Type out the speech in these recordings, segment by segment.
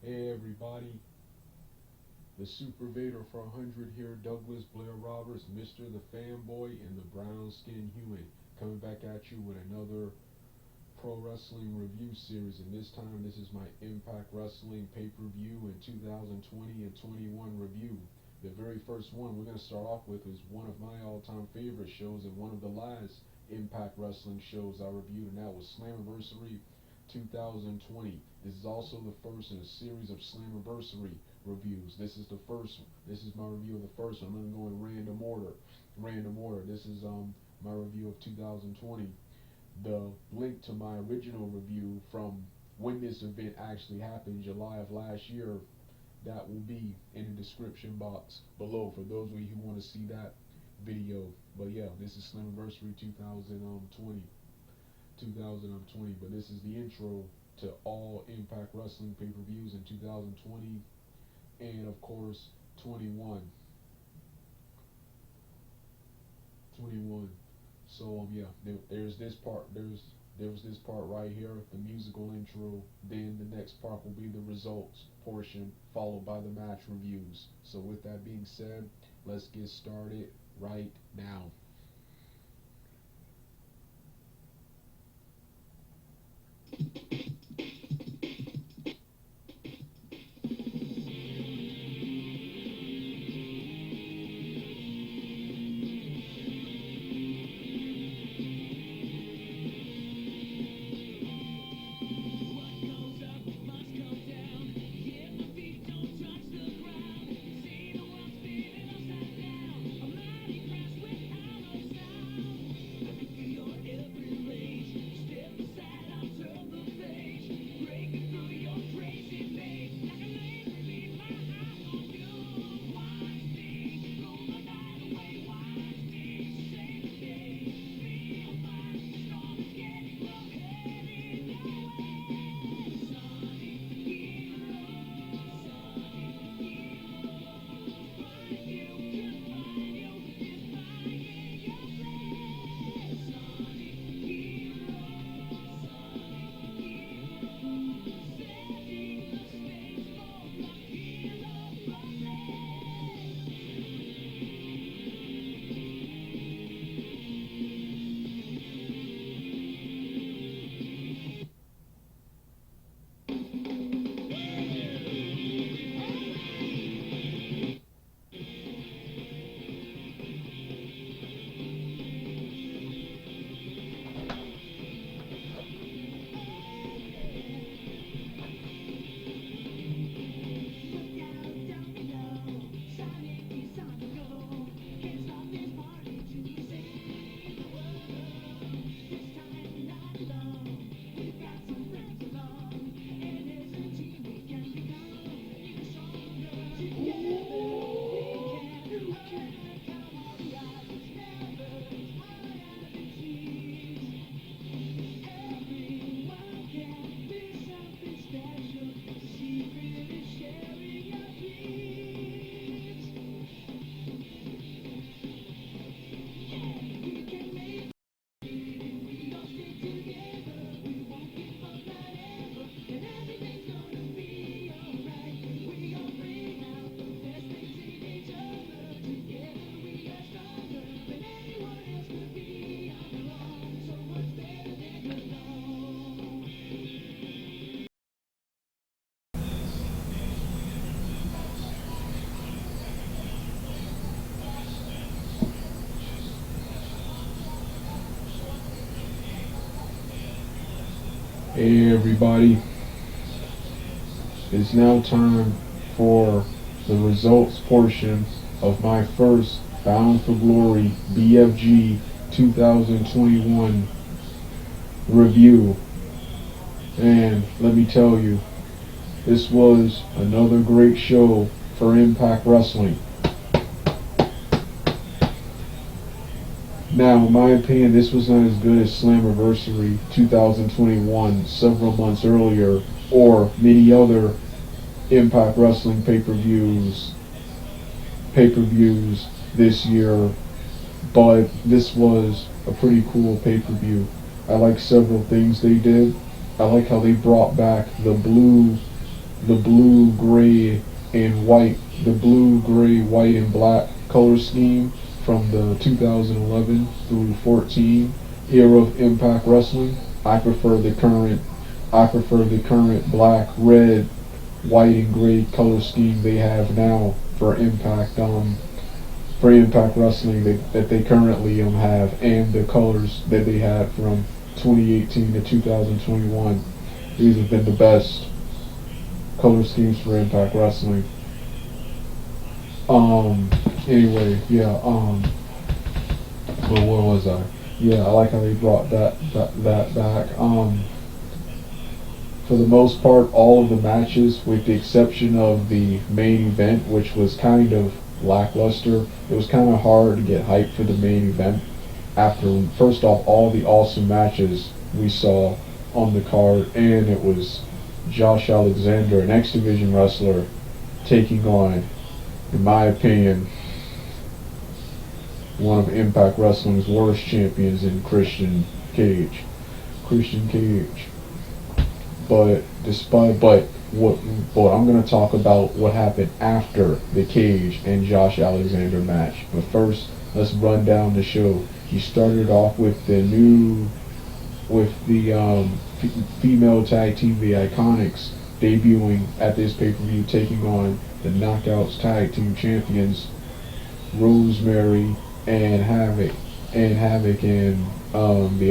Hey everybody, the Super Vader for 100 here, Douglas Blair Roberts, Mr. the Fanboy, and the Brown Skin Human, coming back at you with another pro wrestling review series. And this time, this is my Impact Wrestling pay-per-view in 2020 and 21 review. The very first one we're going to start off with is one of my all-time favorite shows and one of the last Impact Wrestling shows I reviewed, and that was Slammiversary 2020. This is also the first in a series of Slammiversary reviews. This is the first. This is my review of the first one. I'm going to go in random order. This is my review of 2020. The link to my original review from when this event actually happened, July of last year, that will be in the description box below for those of you who want to see that video. But yeah, this is Slammiversary 2020, but this is the intro to all Impact Wrestling pay-per-views in 2020 and of course 21. So yeah, there's this part. There's this part right here, the musical intro. Then the next part will be the results portion, followed by the match reviews. So with that being said, let's get started right now. Hey everybody, it's now time for the results portion of my first Bound for Glory BFG 2021 review. And let me tell you, this was another great show for Impact Wrestling. Now, in my opinion, this was not as good as Slammiversary 2021 several months earlier, or many other Impact Wrestling pay-per-views this year, but this was a pretty cool pay-per-view. I like several things they did. I like how they brought back the blue the blue, gray, and white, the blue, gray, white, and black color scheme from the 2011 through 14 era of Impact Wrestling. I prefer the current black, red, white, and gray color scheme they have now for Impact Wrestling that they currently have, and the colors that they had from 2018 to 2021. These have been the best color schemes for Impact Wrestling. Anyway, yeah, but where was I? Yeah, I like how they brought that back. For the most part, all of the matches, with the exception of the main event, which was kind of lackluster, it was kind of hard to get hyped for the main event. After, first off, all the awesome matches we saw on the card, and it was Josh Alexander, an X Division wrestler, taking on, in my opinion, one of Impact Wrestling's worst champions in Christian Cage. But I'm gonna talk about what happened after the Cage and Josh Alexander match. But first, let's run down the show. He started off with the female tag team, the Iconics, debuting at this pay-per-view, taking on the Knockouts tag team champions, Rosemary and Havoc, and the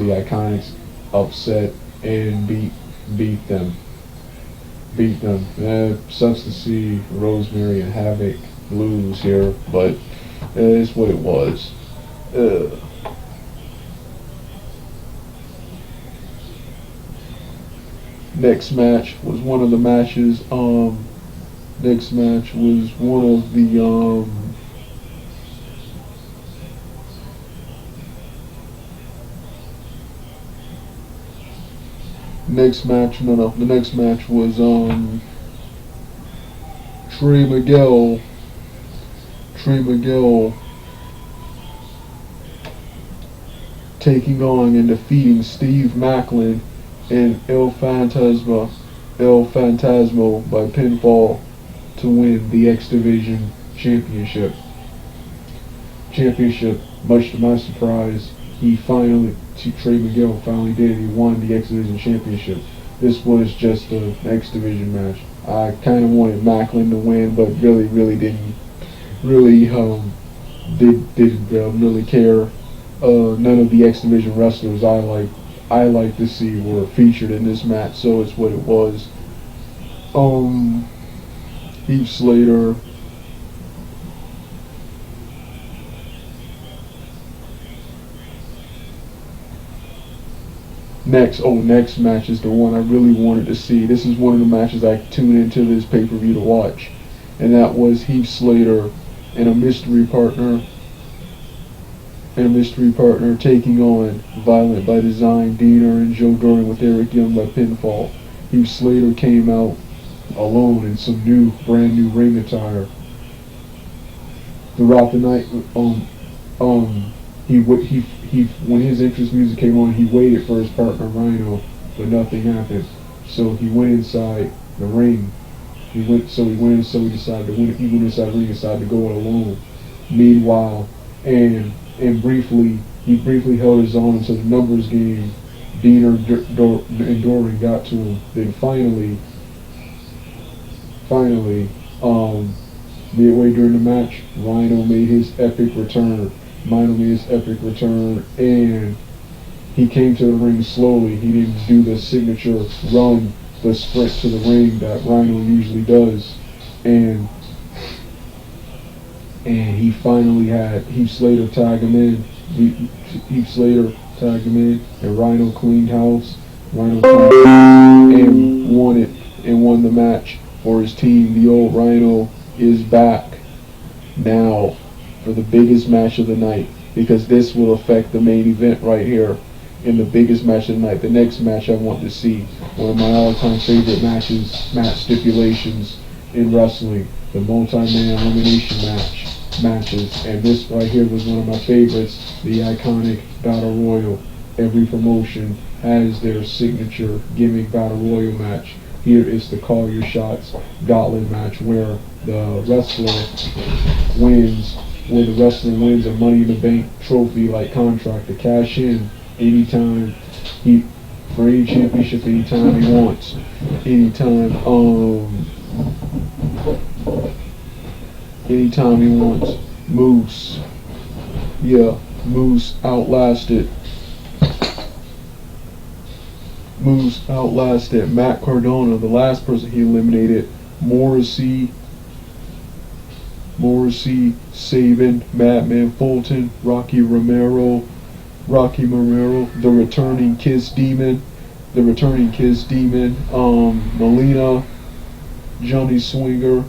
Iconics upset and beat them. Sucks to see Rosemary and Havoc lose here, but it is what it was. Next match was one of the matches. Next match was one of the next match. No. The next match was Trey Miguel taking on and defeating Steve Macklin and El Fantasma by pinfall to win the X Division championship. Much to my surprise, Trey Miguel finally did. He won the X Division championship. This was just an X Division match. I kind of wanted Macklin to win, but really didn't really care. None of the X Division wrestlers I like to see were featured in this match, so it's what it was. Heath Slater, next match is the one I really wanted to see. This is one of the matches I tuned into this pay-per-view to watch, and that was Heath Slater and a mystery partner taking on Violent by Design, Diener, and Joe Doring with Eric Young by pinfall. Heath Slater came out alone in some brand new ring attire. Throughout the night, when his entrance music came on, he waited for his partner Rhino, but nothing happened. So he went inside the ring. He went inside the ring and decided to go it alone. Meanwhile, and briefly held his own until the numbers game. Diener and Doring got to him. Then finally, midway during the match, Rhino made his epic return, and he came to the ring slowly. He didn't do the signature run, the sprint to the ring that Rhino usually does, and he finally had Heath Slater tag him in. And Rhino cleaned house. And won the match for his team. The old Rhino is back now for the biggest match of the night, because this will affect the main event right here. In the biggest match of the night, the next match I want to see, one of my all-time favorite match stipulations in wrestling, the multi-man elimination matches, and this right here was one of my favorites, the iconic Battle Royal. Every promotion has their signature gimmick battle royal match. Here is the Call Your Shots Gauntlet match where the wrestler wins a Money in the Bank trophy like contract to cash in anytime he for any championship anytime he wants. Anytime he wants. Moose. Yeah, Moose outlasted Matt Cardona, the last person he eliminated. Morrissey, Sabin, Madman Fulton, Rocky Romero, the returning Kiss Demon, Melina, Johnny Swinger,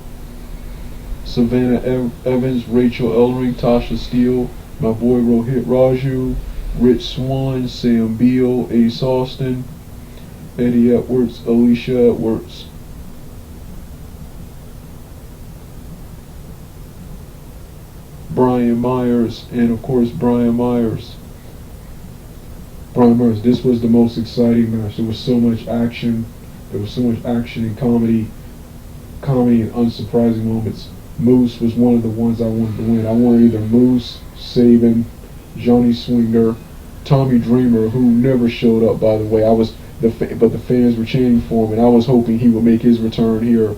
Savannah Evans, Rachel Ellering, Tasha Steele, my boy Rohit Raju, Rich Swann, Sam Beal, Ace Austin, Eddie Edwards, Alicia Edwards. Brian Myers, and of course Brian Myers. This was the most exciting match. There was so much action. And comedy and unsurprising moments. Moose was one of the ones I wanted to win. I wanted either Moose, Sabin, Johnny Swinger, Tommy Dreamer, who never showed up, by the way. But the fans were chanting for him, and I was hoping he would make his return here.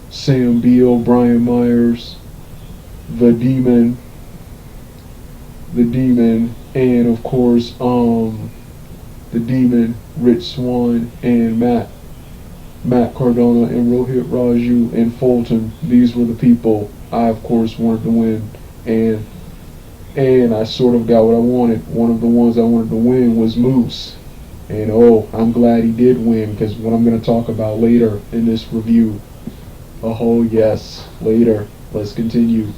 Sam Beal, Brian Myers, the Demon, and of course, the Demon, Rich Swann, and Matt Cardona, and Rohit Raju, and Fulton. These were the people I, of course, wanted to win, and I sort of got what I wanted. One of the ones I wanted to win was Moose, and I'm glad he did win, because what I'm going to talk about later in this review. Oh yes, later. Let's continue.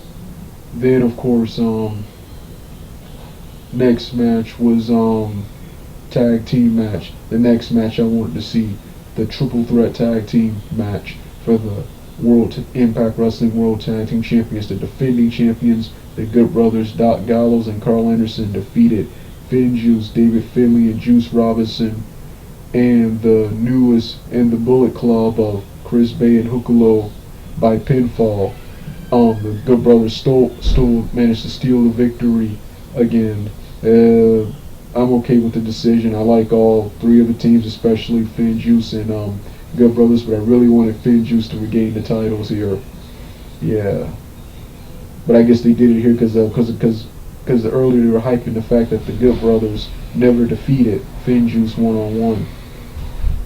Then, of course, next match was tag team match. The next match I wanted to see, the triple threat tag team match for the Impact Wrestling World Tag Team Champions. The defending champions, the Good Brothers, Doc Gallows and Carl Anderson, defeated Finn Juice, David Finlay, and Juice Robinson, and the newest in the Bullet Club of Chris Bay and Hukulo by pinfall. The Good Brothers managed to steal the victory again. I'm okay with the decision. I like all three of the teams, especially Finn Juice and Good Brothers, but I really wanted Finn Juice to regain the titles here. Yeah, but I guess they did it here because earlier they were hyping the fact that the Good Brothers never defeated Finn Juice one-on-one.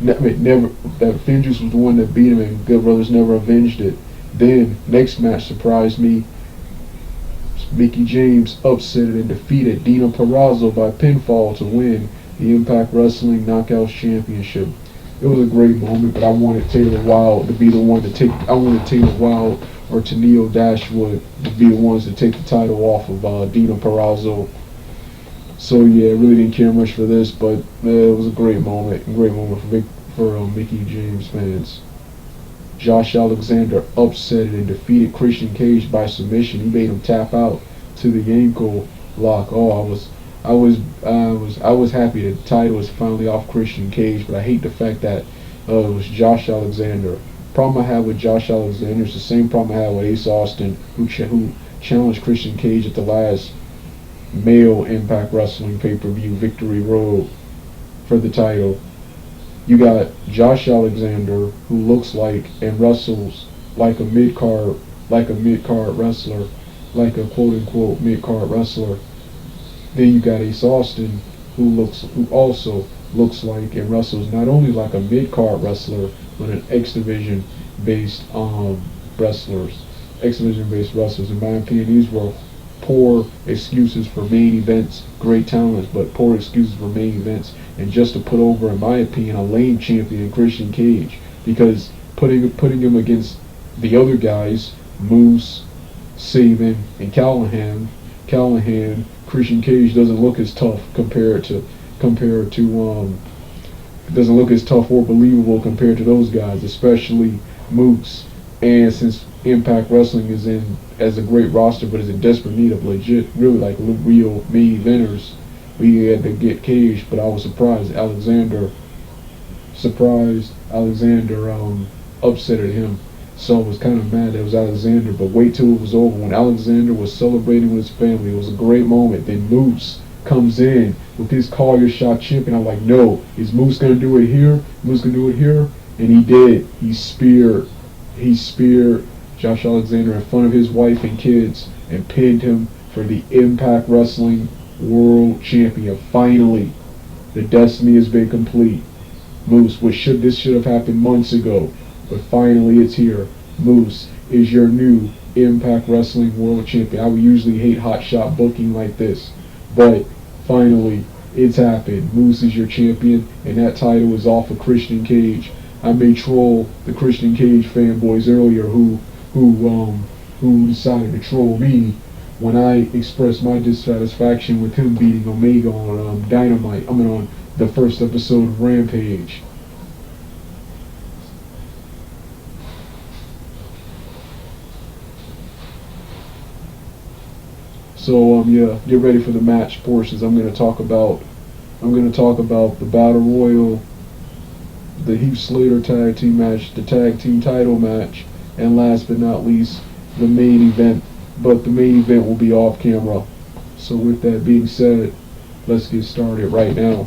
Never, that Finn Juice was the one that beat him, and Good Brothers never avenged it. Then next match surprised me. Mickie James upsetted and defeated Dina Purrazzo by pinfall to win the Impact Wrestling Knockouts Championship. It was a great moment, but I wanted Taylor Wilde to be the one to take. I wanted Taylor Wilde or Tennille Dashwood to be the ones to take the title off of Dina Purrazzo. So yeah, I really didn't care much for this, but it was a great moment. For Mickie James fans. Josh Alexander upset and defeated Christian Cage by submission. He made him tap out to the ankle lock. I was happy that the title was finally off Christian Cage, but I hate the fact that it was Josh Alexander. Problem I had with Josh Alexander is the same problem I had with Ace Austin, who challenged Christian Cage at the last male Impact Wrestling pay-per-view Victory Road for the title. You got Josh Alexander, who looks like and wrestles like a mid-card wrestler, like a quote-unquote mid-card wrestler. Then you got Ace Austin, who also looks like and wrestles not only like a mid-card wrestler, but an X-Division based wrestlers. In my opinion, these were poor excuses for main events, great talents, but poor excuses for main events. And just to put over, in my opinion, a lame champion, Christian Cage, because putting him against the other guys, Moose, Sabin, and Callahan, Christian Cage doesn't look as tough doesn't look as tough or believable compared to those guys, especially Moose. And since Impact Wrestling is in as a great roster, but is in desperate need of legit, really like real main eventers, We had to get caged, but I was surprised Alexander upsetted him. So I was kind of mad that it was Alexander, but wait till it was over. When Alexander was celebrating with his family, it was a great moment. Then Moose comes in with his Call Your Shot champion. I'm like, no, is Moose gonna do it here? Moose gonna do it here? And he did. He speared Josh Alexander in front of his wife and kids and pinned him for the Impact Wrestling World Champion. Finally, the destiny has been complete. Moose, this should have happened months ago, but finally it's here. Moose is your new Impact Wrestling World Champion. I would usually hate hotshot booking like this, but finally it's happened. Moose is your champion, and that title is off of Christian Cage. I may troll the Christian Cage fanboys earlier who decided to troll me when I expressed my dissatisfaction with him beating Omega on Dynamite. On the first episode of Rampage. So yeah, get ready for the match portions. I'm gonna talk about the Battle Royal, the Heath Slater tag team match, the tag team title match, and last but not least, the main event. But the main event will be off camera. So with that being said, let's get started right now.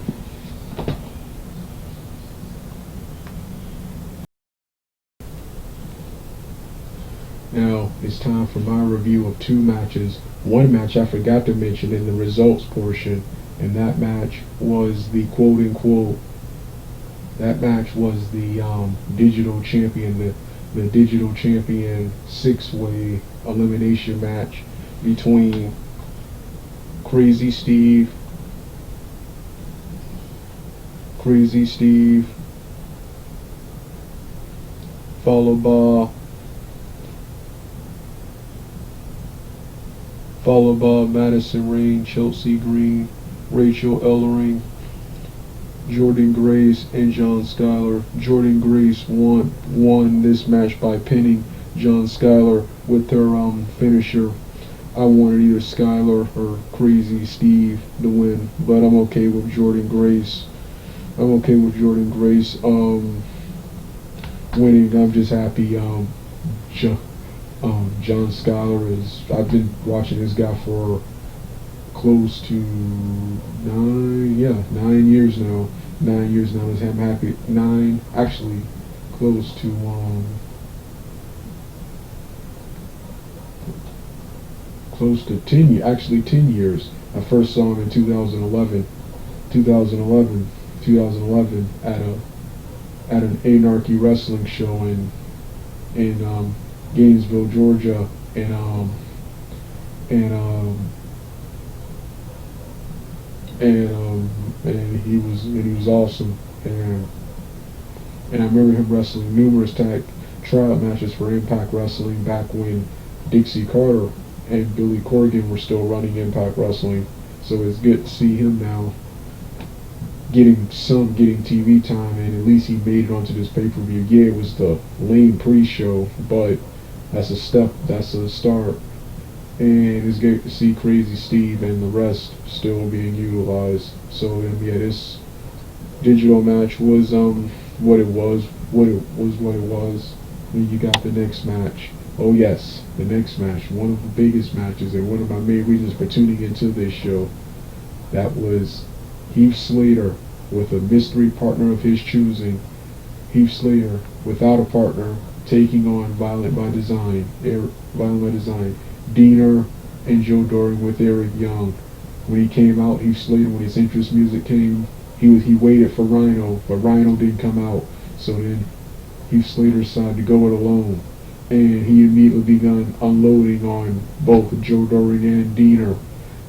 Now, it's time for my review of two matches. One match I forgot to mention in the results portion, and that match was the quote-unquote, that match was the digital champion, the digital champion six-way elimination match between Crazy Steve, followed by Madison Rain, Chelsea Green, Rachel Ellering, Jordan Grace, and John Skyler. Jordan Grace won this match by pinning John Skyler with her finisher. I wanted either Skyler or Crazy Steve to win, but I'm okay with Jordan Grace. Winning. I'm just happy. John Skyler is. I've been watching this guy for close to 9 years now. 9 years now. I'm happy. Actually, close to close to 10 years. Actually, 10 years. I first saw him in 2011 at an Anarchy Wrestling show in Gainesville, Georgia, and he was awesome, and I remember him wrestling numerous tryout matches for Impact Wrestling back when Dixie Carter and Billy Corgan were still running Impact Wrestling. So it's good to see him now getting TV time, and at least he made it onto this pay-per-view. Yeah, it was the lame pre-show, but that's a start. And it's great to see Crazy Steve and the rest still being utilized. So yeah, this digital match was what it was. Then you got the next match. Oh yes, the next match, one of the biggest matches and one of my main reasons for tuning into this show. That was Heath Slater with a mystery partner of his choosing. Heath Slater without a partner taking on Violent by Design. Diener and Joe Doring with Eric Young. When he came out, Heath Slater, when his entrance music came, he waited for Rhino, but Rhino didn't come out. So then Heath Slater decided to go it alone, and he immediately began unloading on both Joe Doring and Diener.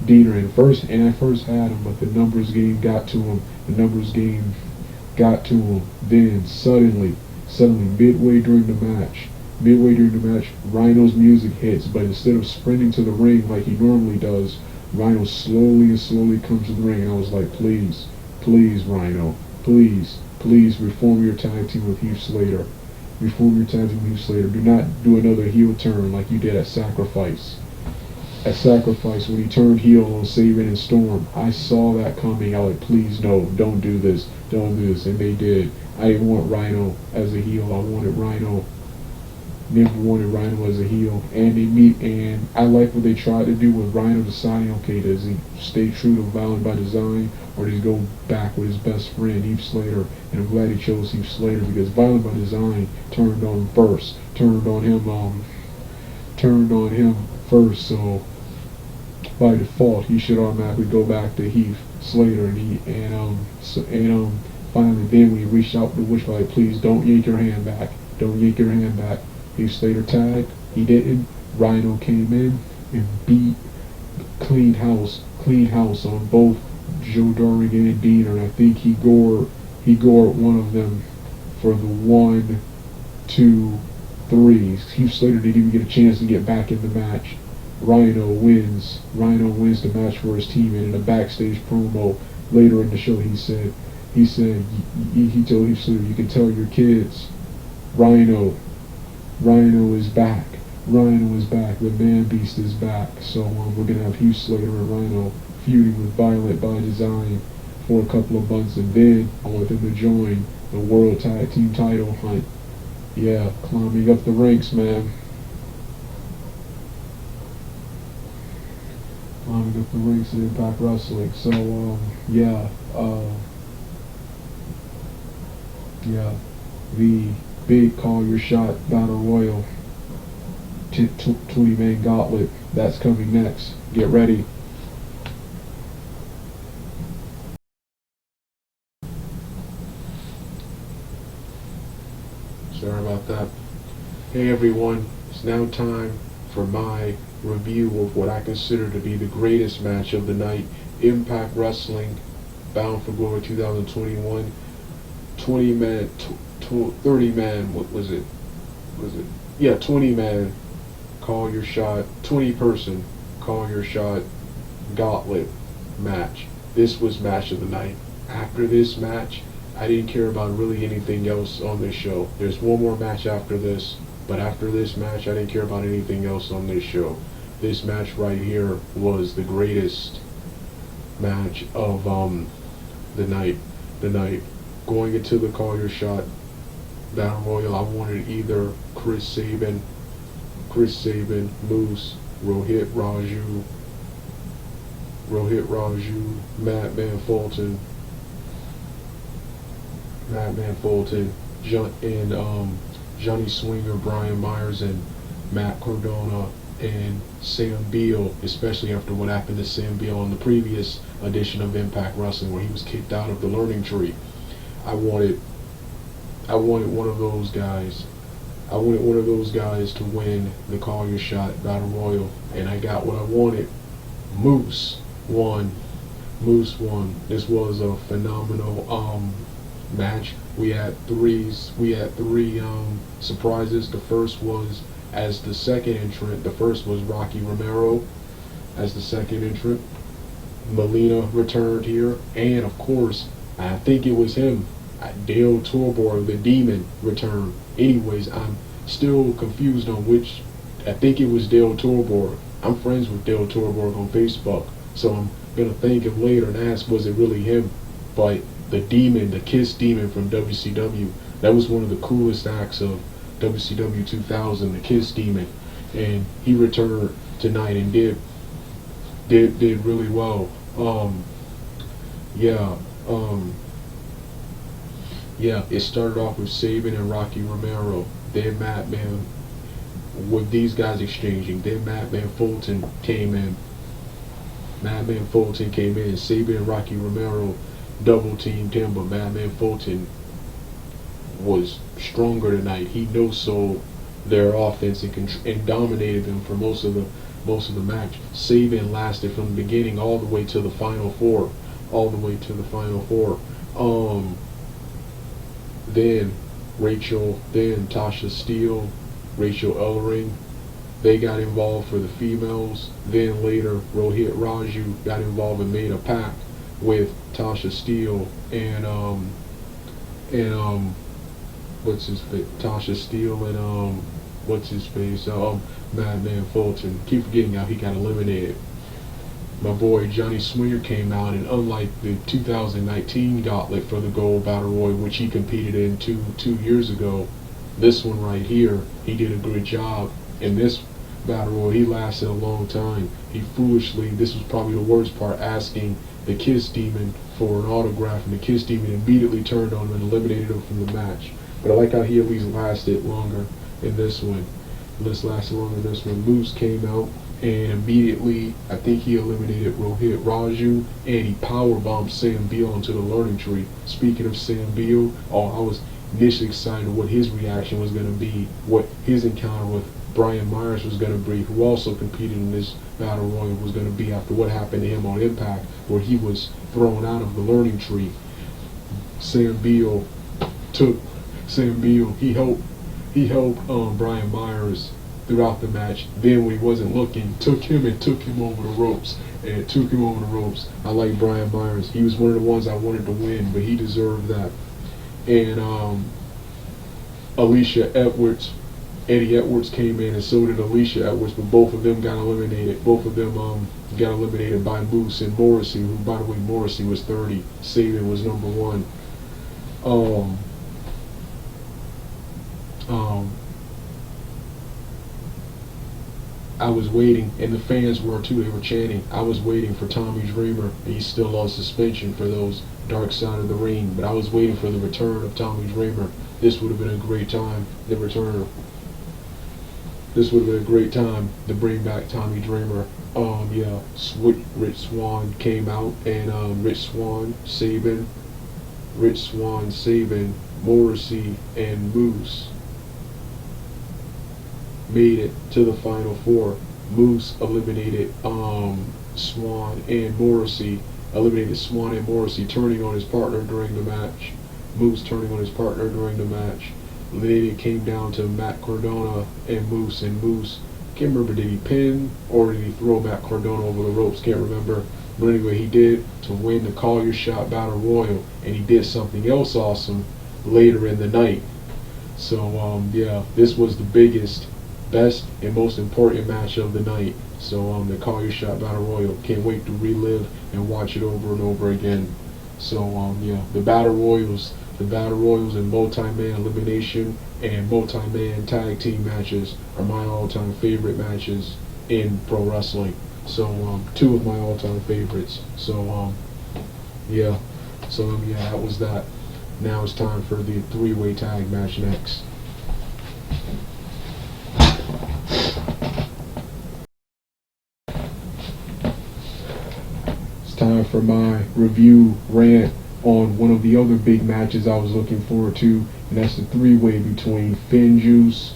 I first had him, but the numbers game got to him. Then suddenly, midway during the match, Rhino's music hits, but instead of sprinting to the ring like he normally does, Rhino slowly comes to the ring. And I was like, please, Rhino, please reform your tag team with Heath Slater. Do not do another heel turn like you did at Sacrifice. at Sacrifice when he turned heel on Saban and Storm. I saw that coming. I was like, please no, don't do this, don't do this, and they did. I didn't want Rhino as a heel. I wanted Rhino. Never wanted Rhino as a heel, and they meet. And I like what they tried to do with Rhino deciding, okay, does he stay true to Violent by Design, or does he go back with his best friend Heath Slater? And I'm glad he chose Heath Slater because Violent by Design turned on him first, turned on him first. So by default, he should automatically go back to Heath Slater, and finally, then when he reached out to Wishbone, like, please don't yank your hand back, don't yank your hand back. Heath Slater tagged, he didn't. Rhino came in and beat clean house on both Joe Doring and Dean, and I think he gored one of them for the 1, 2, 3. Heath Slater didn't even get a chance to get back in the match. Rhino wins. Rhino wins the match for his team, and in a backstage promo later in the show, he told Heath Slater, you can tell your kids, Rhino is back. Rhino is back. The Man Beast is back. So we're gonna have Heath Slater and Rhino feuding with Violent by Design for a couple of months, and then I want them to join the World Tag Team title hunt. Yeah, climbing up the ranks, man. Climbing up the ranks in Impact Wrestling. So the big Call Your Shot Battle Royal 20-man gauntlet, that's coming next. Get ready. Sorry about that. Hey everyone, it's now time for my review of what I consider to be the greatest match of the night. Impact Wrestling Bound for Glory 2021 20-man 30-man, what was it? 20-man Call Your Shot, 20-person Call Your Shot gauntlet match. This was match of the night. After this match, I didn't care about really anything else on this show. There's one more match after this, but after this match, I didn't care about anything else on this show. This match right here was the greatest match of the night. Going into the Call Your Shot Battle Royal, I wanted either Chris Sabin, Moose, Rohit Raju, Madman Fulton, Johnny Swinger, Brian Myers, and Matt Cardona, and Sam Beal, especially after what happened to Sam Beal on the previous edition of Impact Wrestling where he was kicked out of the learning tree. I wanted one of those guys. I wanted one of those guys to win the Call Your Shot Battle Royal, and I got what I wanted. Moose won. This was a phenomenal match. We had three surprises. The first was as the second entrant. The first was Rocky Romero as the second entrant. Melina returned here, and of course, I think it was him, Dale Torborg, the Demon, returned. Anyways, I'm still confused on which. I think it was Dale Torborg. I'm friends with Dale Torborg on Facebook, so I'm gonna thank him later and ask, was it really him? But the Demon, the Kiss Demon from WCW, that was one of the coolest acts of WCW 2000, the Kiss Demon, and he returned tonight and did really well. It started off with Sabin and Rocky Romero. Then Madman, with these guys exchanging. Then Madman Fulton came in. Sabin and Rocky Romero double teamed him, but Madman Fulton was stronger tonight. He no-sold their offense and dominated them for most of the match. Sabin lasted from the beginning all the way to the final four. Then Tasha Steele, Rachel Ellering, they got involved for the females. Then later, Rohit Raju got involved and made a pact with Tasha Steele and Tasha Steele what's his face? Madman Fulton. Keep forgetting how he got eliminated. My boy Johnny Swinger came out, and unlike the 2019 Gauntlet for the Gold Battle Royal, which he competed in two years ago, this one right here, he did a good job. In this Battle Royal, he lasted a long time. He foolishly, this was probably the worst part, asking the Kiss Demon for an autograph, and the Kiss Demon immediately turned on him and eliminated him from the match. But I like how he at least lasted longer in this one. Let's last longer in this one. Moose came out, and immediately, I think he eliminated Rohit Raju, and he powerbombed Sam Beal onto the learning tree. Speaking of Sam Beal, I was initially excited what his reaction was going to be, what his encounter with Brian Myers was going to be, who also competed in this Battle Royal, was going to be after what happened to him on Impact, where he was thrown out of the learning tree. Sam Beal, he helped Brian Myers throughout the match. Then when he wasn't looking, took him over the ropes. I like Brian Myers. He was one of the ones I wanted to win, but he deserved that. And Eddie Edwards came in, and so did Alicia Edwards, but both of them got eliminated. Both of them got eliminated by Moose and Morrissey, who, by the way, Morrissey was 30, Sabin was number 1. I was waiting, and the fans were too. They were chanting. I was waiting for Tommy Dreamer. He's still on suspension for those Dark Side of the Ring, but I was waiting for the return of Tommy Dreamer. This would have been a great time. This would have been a great time to bring back Tommy Dreamer. Rich Swann came out, and Rich Swann, Sabin, Morrissey, and Moose made it to the Final Four. Moose eliminated Swann and Morrissey, turning on his partner during the match. Moose turning on his partner during the match. Then it came down to Matt Cardona and Moose, can't remember, did he pin or did he throw Matt Cardona over the ropes? Can't remember. But anyway, he did to win the Call Your Shot Battle Royal, and he did something else awesome later in the night. So this was the biggest, best, and most important match of the night. So the Call Your Shot Battle Royal. Can't wait to relive and watch it over and over again. So the Battle Royals and multi-man elimination and multi-man tag team matches are my all-time favorite matches in pro wrestling. So two of my all-time favorites. So that was that. Now it's time for the three-way tag match next. It's time for my review rant on one of the other big matches I was looking forward to, and that's the three-way between Finn Juice,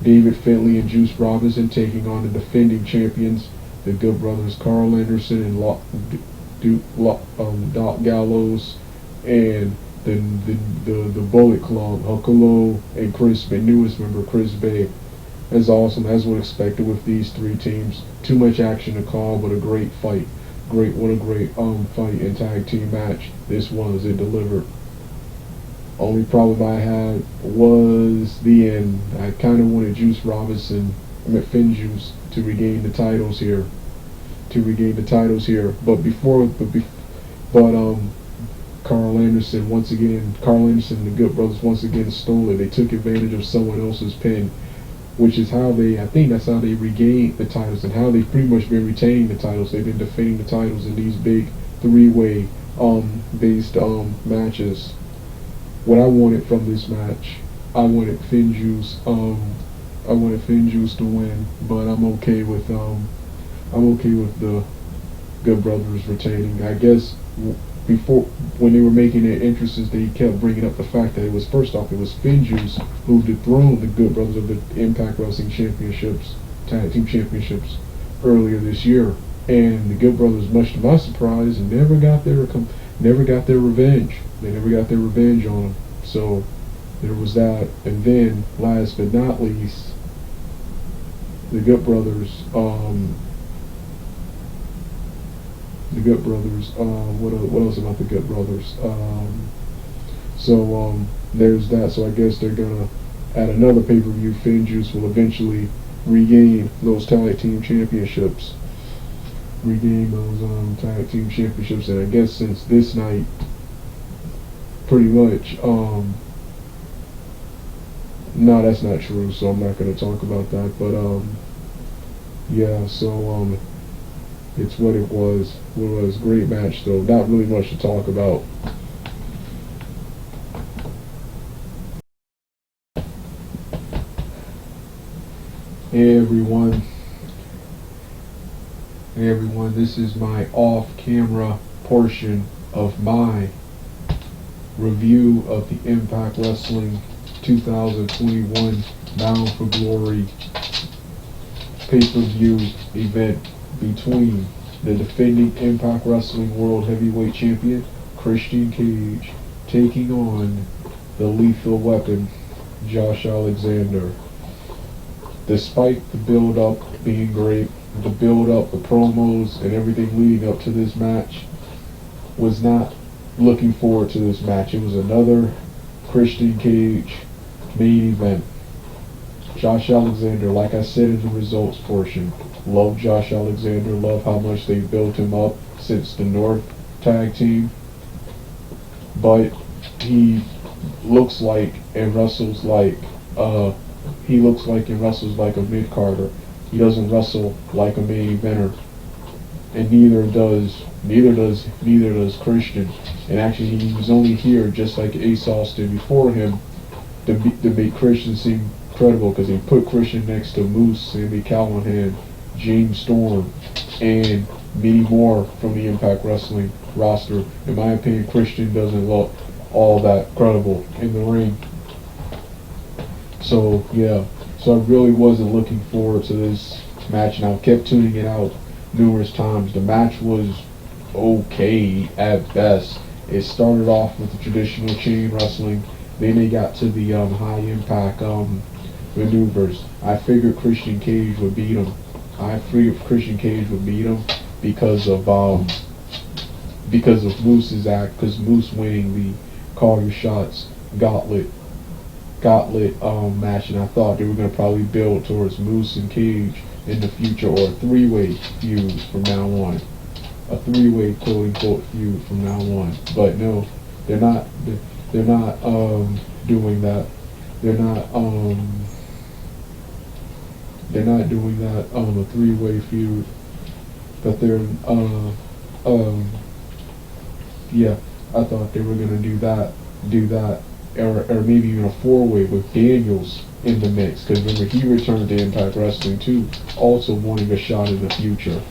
David Finlay, and Juice Robinson, taking on the defending champions, the Good Brothers Carl Anderson and Doc Gallows, and the Bullet Club, Huckalo and Chris Bay, newest member Chris Bay. As awesome as was expected with these three teams. Too much action to call, but a great fight. What a great fight and tag team match this was. It delivered. Only problem I had was the end. I kind of wanted Finn Juice to regain the titles here. But Carl Anderson and the Good Brothers once again stole it. They took advantage of someone else's pin, which is how I think that's how they regained the titles, and how they've pretty much been retaining the titles. They've been defending the titles in these big three-way based matches. What I wanted from this match, I wanted Finn Juice to win, but I'm okay with the Good Brothers retaining. I guess before, when they were making their entrances, they kept bringing up the fact that it was Finn Juice who dethroned the Good Brothers of the Impact Wrestling Championships, Tag Team Championships, earlier this year. And the Good Brothers, much to my surprise, never got their revenge. They never got their revenge on them. So there was that. And then, last but not least, the Good Brothers. What else about the Good Brothers? There's that. So I guess they're gonna at another pay-per-view, Finn Juice will eventually regain those tag team championships. Regain those tag team championships, and I guess since this night, pretty much, no, that's not true, so I'm not going to talk about that, but, yeah, so, it's what it was. It was a great match, though. Not really much to talk about. Hey everyone, this is my off-camera portion of my review of the Impact Wrestling 2021 Bound for Glory pay-per-view event between the defending Impact Wrestling World Heavyweight Champion Christian Cage taking on the Lethal Weapon Josh Alexander. Despite the build-up being great, the build-up, the promos, and everything leading up to this match, was not looking forward to this match. It was another Christian Cage main event. Josh Alexander, like I said in the results portion, love Josh Alexander, love how much they've built him up since the North tag team, but he looks like and wrestles like a mid-carder. He doesn't wrestle like a main eventer, and neither does Christian. And actually, he was only here, just like Ace Austin before him, to make Christian seem credible, because he put Christian next to Moose, Sami Callihan, James Storm, and many more from the Impact Wrestling roster. In my opinion, Christian doesn't look all that credible in the ring. So yeah, so I really wasn't looking forward to this match, and I kept tuning it out numerous times. The match was okay at best. It started off with the traditional chain wrestling, then they got to the high impact maneuvers. I figured Christian Cage would beat him. Because of Moose's act, because Moose winning the Call Your Shots gauntlet match, and I thought they were going to probably build towards Moose and Cage in the future, or a three-way feud from now on. A three-way quote-unquote feud from now on. But no, they're not doing that. They're not doing that a three-way feud. But they're yeah, I thought they were gonna do that, or maybe even a four-way with Daniels in the mix, because remember, he returned to Impact Wrestling too, also wanting a shot in the future.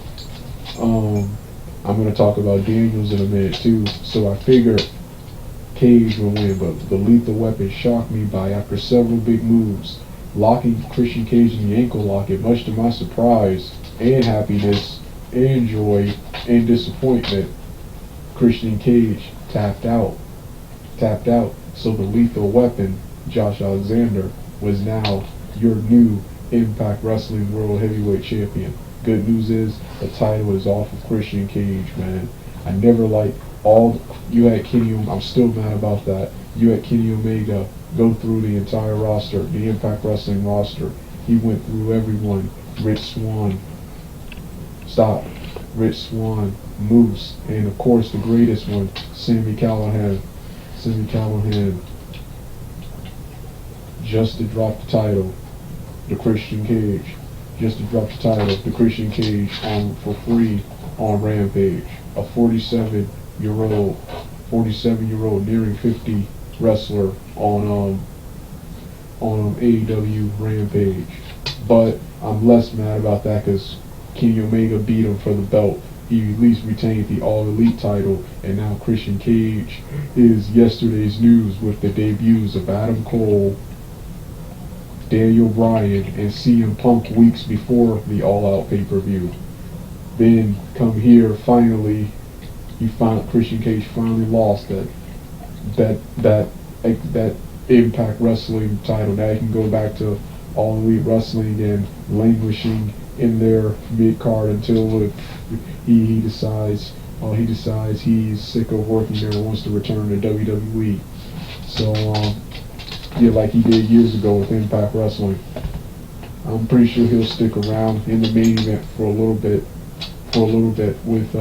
I'm going to talk about Daniels in a minute too, so I figured Cage will win, but the Lethal Weapon shocked me by, after several big moves, locking Christian Cage in the ankle lock, and much to my surprise and happiness and joy and disappointment, Christian Cage tapped out. So the Lethal Weapon, Josh Alexander, was now your new Impact Wrestling World Heavyweight Champion. Good news is the title is off of Christian Cage, man. I never liked you had Kenny, I'm still mad about that. You had Kenny Omega go through the entire roster, the Impact Wrestling roster. He went through everyone. Rich Swann, Moose, and of course the greatest one, Sami Callihan, just to drop the title, the Christian Cage, on for free on Rampage. A 47-year-old nearing 50 wrestler on AEW Rampage. But I'm less mad about that because Kenny Omega beat him for the belt. He at least retained the All Elite title, and now Christian Cage is yesterday's news with the debuts of Adam Cole, Daniel Bryan, and CM Punk weeks before the All Out pay-per-view. Then come here, finally, Christian Cage finally lost that Impact Wrestling title. Now he can go back to All Elite Wrestling and languishing in their mid-card until he decides he's sick of working there and wants to return to WWE. So Yeah, like he did years ago with Impact Wrestling. I'm pretty sure he'll stick around in the main event for a little bit with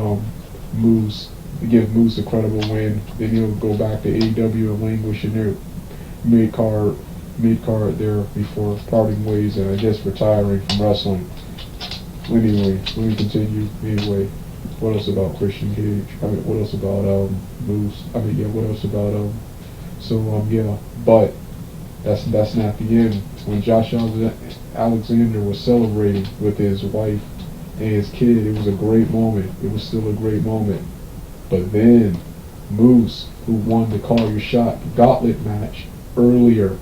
Moose to give Moose a credible win. Then he'll go back to AEW and languish in their mid card there before parting ways and I guess retiring from wrestling. Anyway, let me continue. Anyway, what else about Christian Cage? I mean, what else about Moose? I mean, yeah, what else about yeah, but that's not the end. When Josh Alexander was celebrating with his wife and his kid, it was a great moment. It was still a great moment. But then Moose, who won the Call Your Shot gauntlet match earlier,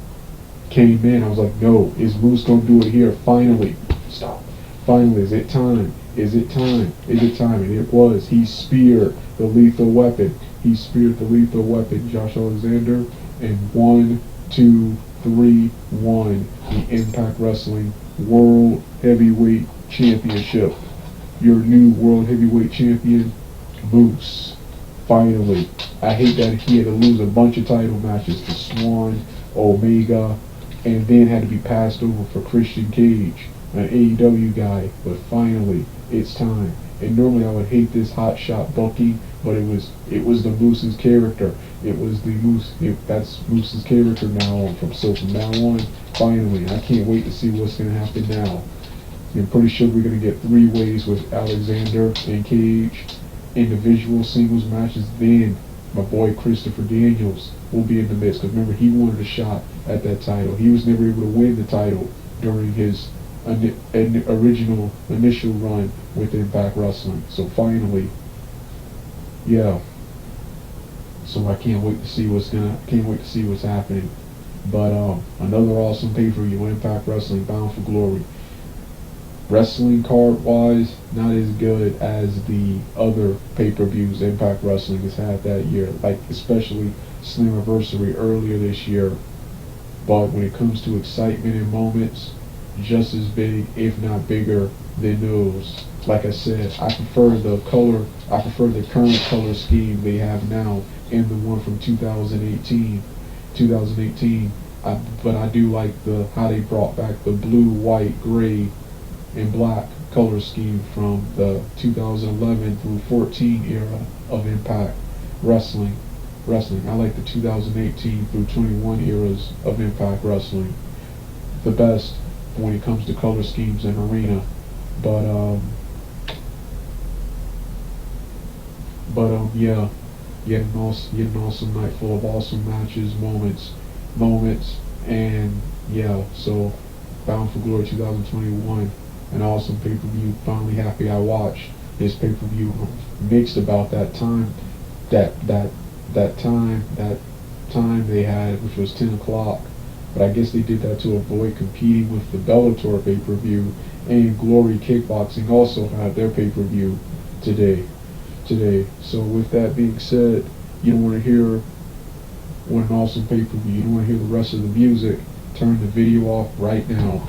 came in. I was like, no, is Moose gonna do it here? Finally, stop. Finally, is it time? Is it time? Is it time? And it was. He speared the lethal weapon. He speared the lethal weapon, Josh Alexander, and 1, 2, 3, 1. The Impact Wrestling World Heavyweight Championship. Your new World Heavyweight Champion, Moose. Finally. I hate that he had to lose a bunch of title matches to Swan, Omega, and then had to be passed over for Christian Cage, an AEW guy. But finally, it's time. And normally I would hate this hot shot booking, but it was the Moose's character. It was the Moose. That's Moose's character now on. From now on, finally, I can't wait to see what's gonna happen now. I'm pretty sure we're gonna get 3-ways with Alexander and Cage, individual singles matches. Then my boy Christopher Daniels will be in the mix. Because remember, he wanted a shot at that title. He was never able to win the title during his initial run with Impact Wrestling. So finally, yeah. So I can't wait to see what's happening. But another awesome pay-per-view, Impact Wrestling Bound for Glory. Wrestling card wise, not as good as the other pay-per-views Impact Wrestling has had that year, like especially Slammiversary earlier this year. But when it comes to excitement and moments, just as big, if not bigger, than those. Like I said, I prefer the current color scheme they have now and the one from 2018. But I do like how they brought back the blue, white, gray, and black color scheme from the 2011 through 14 era of Impact Wrestling. I like the 2018 through 21 eras of Impact Wrestling the best when it comes to color schemes and arena. But yeah, yet an awesome night full of awesome matches, moments, and yeah. So Bound for Glory 2021. An awesome pay-per-view. Finally happy I watched this pay-per-view. Mixed about that time they had, which was 10 o'clock. But I guess they did that to avoid competing with the Bellator pay-per-view. And Glory Kickboxing also had their pay-per-view today. So with that being said, you don't want to hear what an awesome pay-per-view. You don't want to hear the rest of the music. Turn the video off right now.